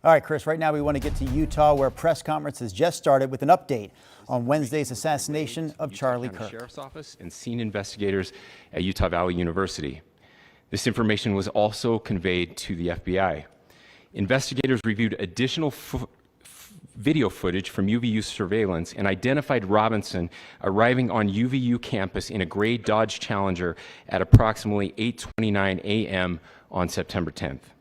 All right, Chris, right now we want to get to Utah, where a press conference has just started with an update on Wednesday's assassination of Charlie Kirk. Sheriff's Office and senior investigators at Utah Valley University. This information was also conveyed to the FBI. Investigators reviewed additional video footage from UVU surveillance and identified Robinson arriving on UVU campus in a gray Dodge Challenger at approximately 8:29 a.m. on September 10th,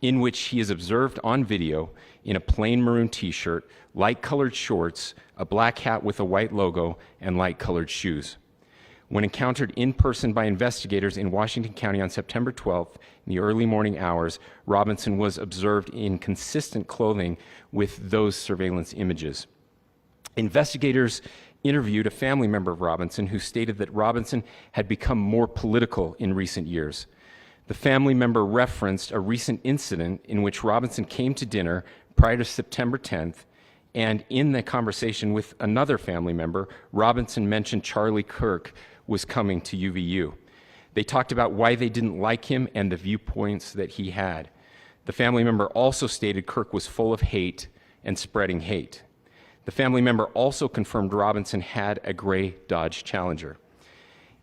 in which he is observed on video in a plain maroon t-shirt, light-colored shorts, a black hat with a white logo, and light-colored shoes. When encountered in person by investigators in Washington County on September 12th, in the early morning hours, Robinson was observed in consistent clothing with those surveillance images. Investigators interviewed a family member of Robinson who stated that Robinson had become more political in recent years. The family member referenced a recent incident in which Robinson came to dinner prior to September 10th, and in the conversation with another family member, Robinson mentioned Charlie Kirk was coming to UVU. They talked about why they didn't like him and the viewpoints that he had. The family member also stated Kirk was full of hate and spreading hate. The family member also confirmed Robinson had a gray Dodge Challenger.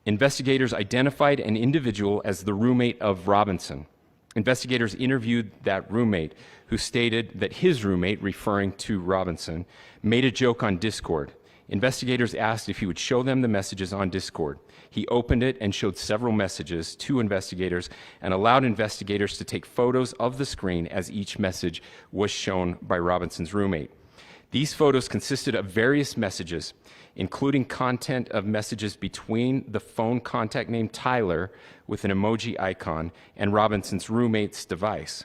Investigators identified an individual as the roommate of Robinson. Investigators interviewed that roommate, who stated that his roommate, referring to Robinson, made a joke on Discord. Investigators asked if he would show them the messages on Discord. He opened it and showed several messages to investigators and allowed investigators to take photos of the screen as each message was shown by Robinson's roommate. These photos consisted of various messages, including content of messages between the phone contact named Tyler with an emoji icon and Robinson's roommate's device.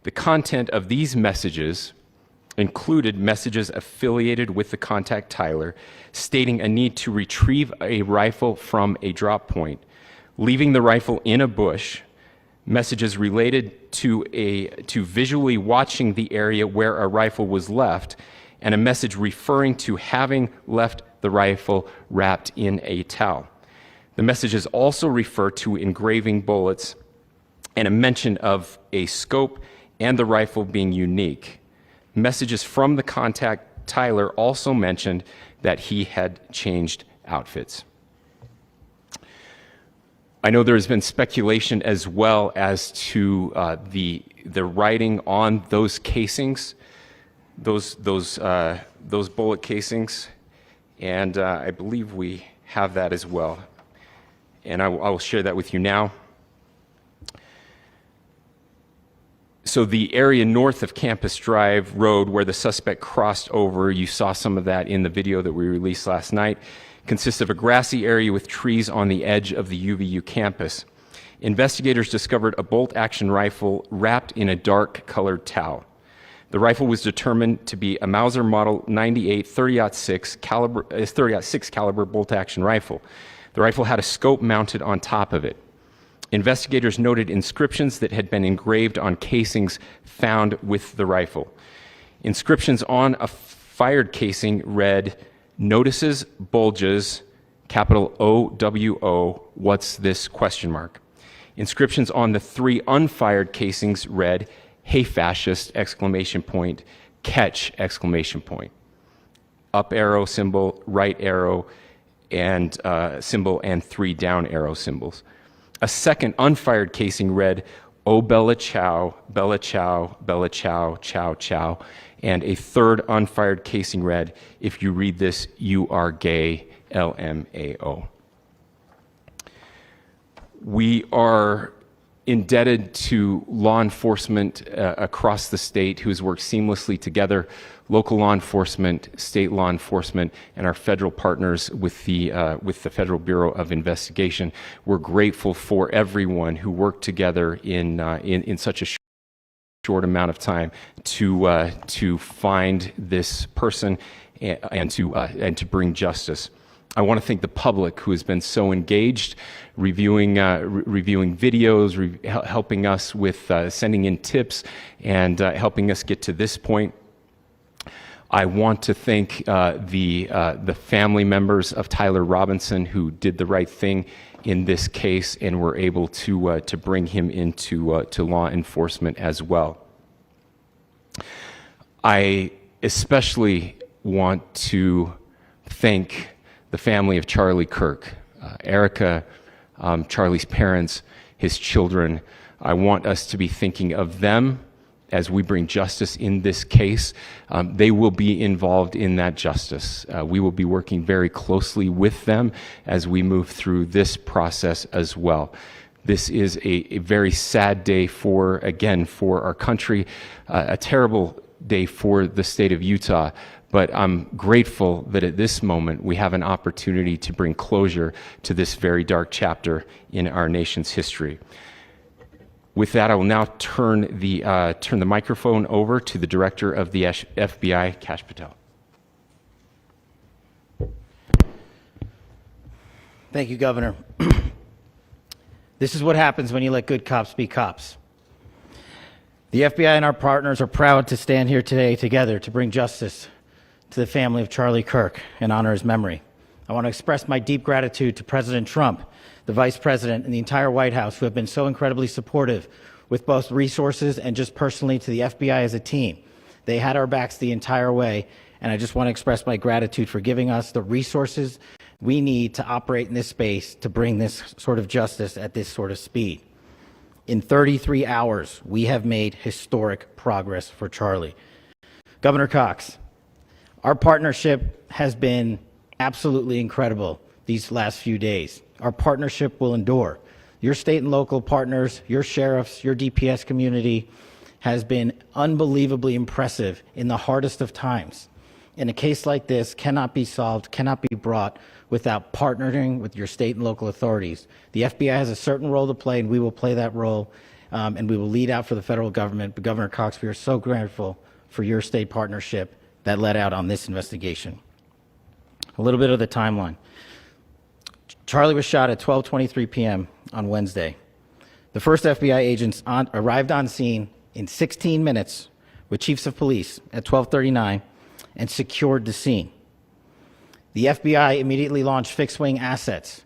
The content of these messages included messages affiliated with the contact Tyler, stating a need to retrieve a rifle from a drop point, leaving the rifle in a bush, messages related to visually watching the area where a rifle was left, and a message referring to having left the rifle wrapped in a towel. The messages also refer to engraving bullets and a mention of a scope and the rifle being unique. Messages from the contact Tyler also mentioned that he had changed outfits. I know there has been speculation as well as to the writing on those casings, those bullet casings, and I believe we have that as well. And I will share that with you now. So the area north of Campus Drive Road where the suspect crossed over, you saw some of that in the video that we released last night, consists of a grassy area with trees on the edge of the UVU campus. Investigators discovered a bolt-action rifle wrapped in a dark-colored towel. The rifle was determined to be a Mauser Model 98 30-06 caliber bolt-action rifle. The rifle had a scope mounted on top of it. Investigators noted inscriptions that had been engraved on casings found with the rifle. Inscriptions on a fired casing read, "Notices, bulges, capital OWO, what's this?" ? Inscriptions on the 3 unfired casings read, "Hey fascist!" ! Catch! Up arrow symbol, right arrow and symbol, and 3 down arrow symbols. A second unfired casing read, "Oh Bella Chow, Bella Chow, Bella Chow, Chow Chow," and a third unfired casing read, "If you read this, you are gay, LMAO." We are indebted to law enforcement across the state who has worked seamlessly together, local law enforcement, state law enforcement, and our federal partners with the Federal Bureau of Investigation. We're grateful for everyone who worked together in such a short amount of time to find this person and to bring justice. I want to thank the public who has been so engaged, reviewing videos, helping us with sending in tips, and helping us get to this point. I want to thank the family members of Tyler Robinson who did the right thing in this case and were able to bring him into to law enforcement as well. I especially want to thank the family of Charlie Kirk, Erica, Charlie's parents, his children. I want us to be thinking of them as we bring justice in this case. They will be involved in that justice. We will be working very closely with them as we move through this process as well. This is a very sad day for our country, a terrible day for the state of Utah, but I'm grateful that at this moment we have an opportunity to bring closure to this very dark chapter in our nation's history. With that, I will now turn the microphone over to the Director of the FBI, Kash Patel. Thank you, Governor. This is what happens when you let good cops be cops. The FBI and our partners are proud to stand here today together to bring justice to the family of Charlie Kirk and honor his memory. I want to express my deep gratitude to President Trump, the Vice President, and the entire White House who have been so incredibly supportive with both resources and just personally to the FBI as a team. They had our backs the entire way, and I just want to express my gratitude for giving us the resources we need to operate in this space to bring this sort of justice at this sort of speed. In 33 hours, we have made historic progress for Charlie. Governor Cox, our partnership has been absolutely incredible these last few days. Our partnership will endure. Your state and local partners, your sheriffs, your DPS community has been unbelievably impressive in the hardest of times. And a case like this cannot be solved, cannot be brought without partnering with your state and local authorities. The FBI has a certain role to play, and we will play that role, and we will lead out for the federal government. But Governor Cox, we are so grateful for your state partnership that led out on this investigation. A little bit of the timeline. Charlie was shot at 12:23 p.m. on Wednesday. The first FBI agents arrived on scene in 16 minutes with chiefs of police at 12:39 and secured the scene. The FBI immediately launched fixed-wing assets.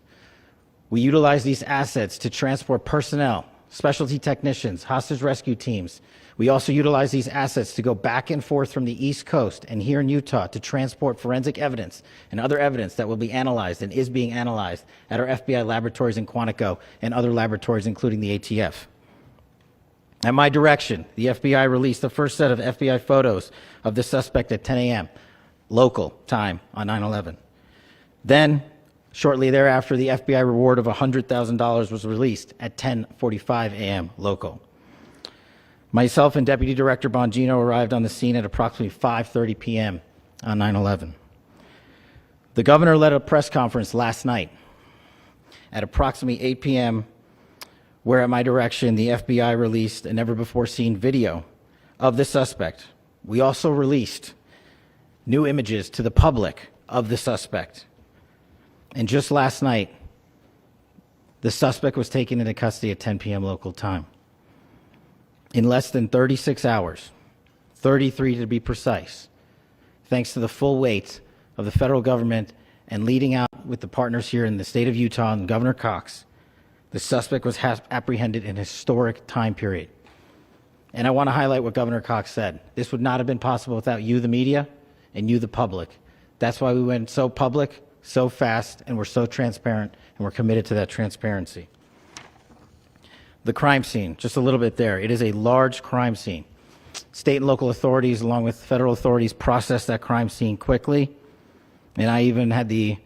We utilized these assets to transport personnel, specialty technicians, hostage rescue teams. We also utilized these assets to go back and forth from the East Coast and here in Utah to transport forensic evidence and other evidence that will be analyzed and is being analyzed at our FBI laboratories in Quantico and other laboratories, including the ATF. At my direction, the FBI released the first set of FBI photos of the suspect at 10 a.m. local time on 9/11. Then, shortly thereafter, the FBI reward of $100,000 was released at 10:45 a.m. local. Myself and Deputy Director Bongino arrived on the scene at approximately 5:30 p.m. on 9/11. The governor led a press conference last night at approximately 8 p.m., where at my direction, the FBI released a never-before-seen video of the suspect. We also released new images to the public of the suspect. And just last night, the suspect was taken into custody at 10 p.m. local time. In less than 36 hours, 33 to be precise, thanks to the full weight of the federal government and leading out with the partners here in the state of Utah and Governor Cox, the suspect was apprehended in a historic time period. And I want to highlight what Governor Cox said. This would not have been possible without you, the media, and you, the public. That's why we went so public, so fast, and we're so transparent, and we're committed to that transparency. The crime scene, just a little bit there. It is a large crime scene. State and local authorities, along with federal authorities, processed that crime scene quickly. And I even had the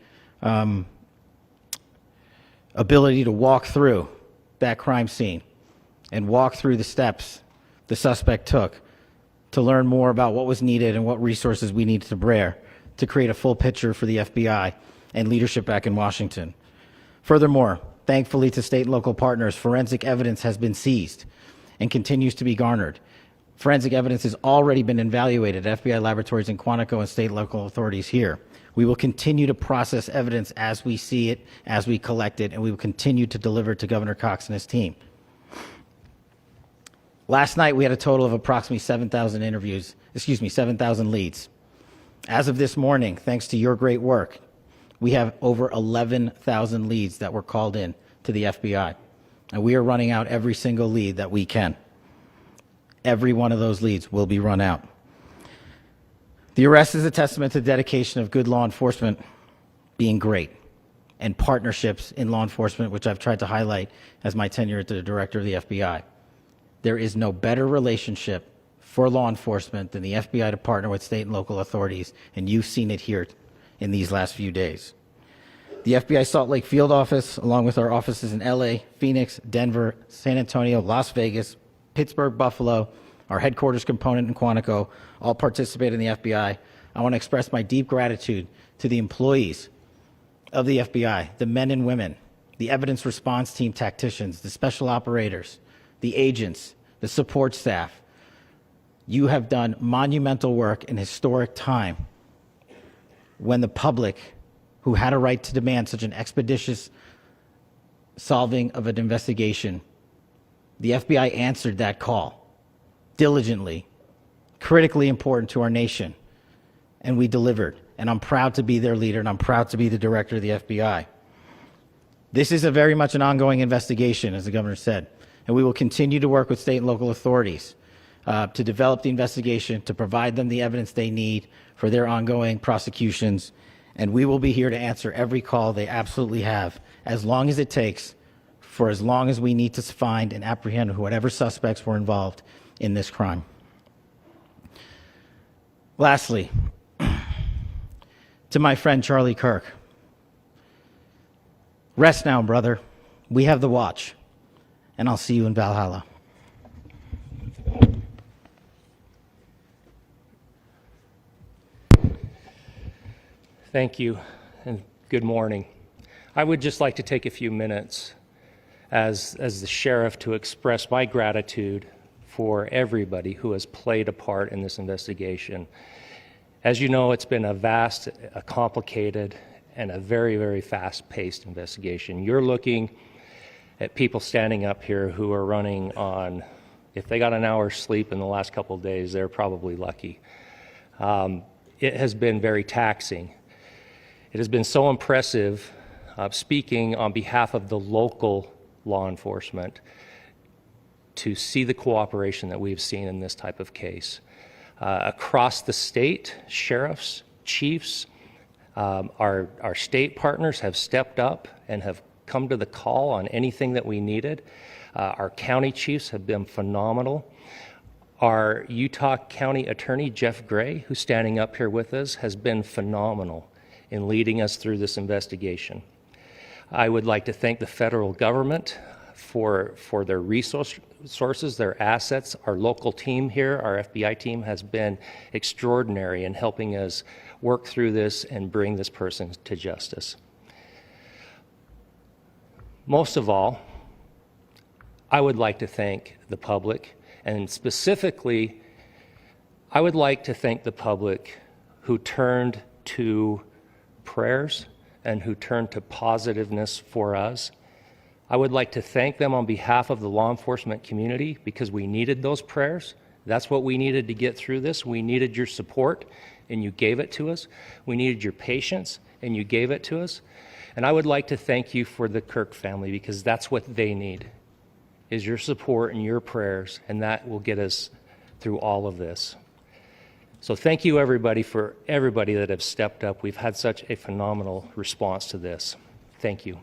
ability to walk through that crime scene and walk through the steps the suspect took to learn more about what was needed and what resources we needed to bear to create a full picture for the FBI and leadership back in Washington. Furthermore, thankfully to state and local partners, forensic evidence has been seized and continues to be garnered. Forensic evidence has already been evaluated at FBI laboratories in Quantico and state and local authorities here. We will continue to process evidence as we see it, as we collect it, and we will continue to deliver to Governor Cox and his team. Last night, we had a total of approximately 7,000 leads. As of this morning, thanks to your great work, we have over 11,000 leads that were called in to the FBI. And we are running out every single lead that we can. Every one of those leads will be run out. The arrest is a testament to the dedication of good law enforcement being great and partnerships in law enforcement, which I've tried to highlight as my tenure as the director of the FBI. There is no better relationship for law enforcement than the FBI to partner with state and local authorities, and you've seen it here in these last few days. The FBI Salt Lake Field Office, along with our offices in LA, Phoenix, Denver, San Antonio, Las Vegas, Pittsburgh, Buffalo, our headquarters component in Quantico, all participate in the FBI. I want to express my deep gratitude to the employees of the FBI, the men and women, the evidence response team tacticians, the special operators, the agents, the support staff. You have done monumental work in historic time when the public, who had a right to demand such an expeditious solving of an investigation, the FBI answered that call diligently, critically important to our nation, and we delivered. And I'm proud to be their leader, and I'm proud to be the director of the FBI. This is a very much an ongoing investigation, as the governor said, and we will continue to work with state and local authorities to develop the investigation, to provide them the evidence they need for their ongoing prosecutions, and we will be here to answer every call they absolutely have, as long as it takes, for as long as we need to find and apprehend whatever suspects were involved in this crime. Lastly, to my friend Charlie Kirk, rest now, brother. We have the watch, and I'll see you in Valhalla. Thank you, and good morning. I would just like to take a few minutes as the sheriff to express my gratitude for everybody who has played a part in this investigation. As you know, it's been a vast, a complicated, and a very, very fast-paced investigation. You're looking at people standing up here who are running on, if they got an hour's sleep in the last couple of days, they're probably lucky. It has been very taxing. It has been so impressive, speaking on behalf of the local law enforcement, to see the cooperation that we've seen in this type of case. Across the state, sheriffs, chiefs, our state partners have stepped up and have come to the call on anything that we needed. Our county chiefs have been phenomenal. Our Utah County Attorney, Jeff Gray, who's standing up here with us, has been phenomenal in leading us through this investigation. I would like to thank the federal government for their resources, their assets. Our local team here, our FBI team, has been extraordinary in helping us work through this and bring this person to justice. Most of all, I would like to thank the public, and specifically, I would like to thank the public who turned to prayers and who turned to positiveness for us. I would like to thank them on behalf of the law enforcement community, because we needed those prayers. That's what we needed to get through this. We needed your support, and you gave it to us. We needed your patience, and you gave it to us. And I would like to thank you for the Kirk family, because that's what they need, is your support and your prayers, and that will get us through all of this. So thank you, everybody, for everybody that have stepped up. We've had such a phenomenal response to this. Thank you.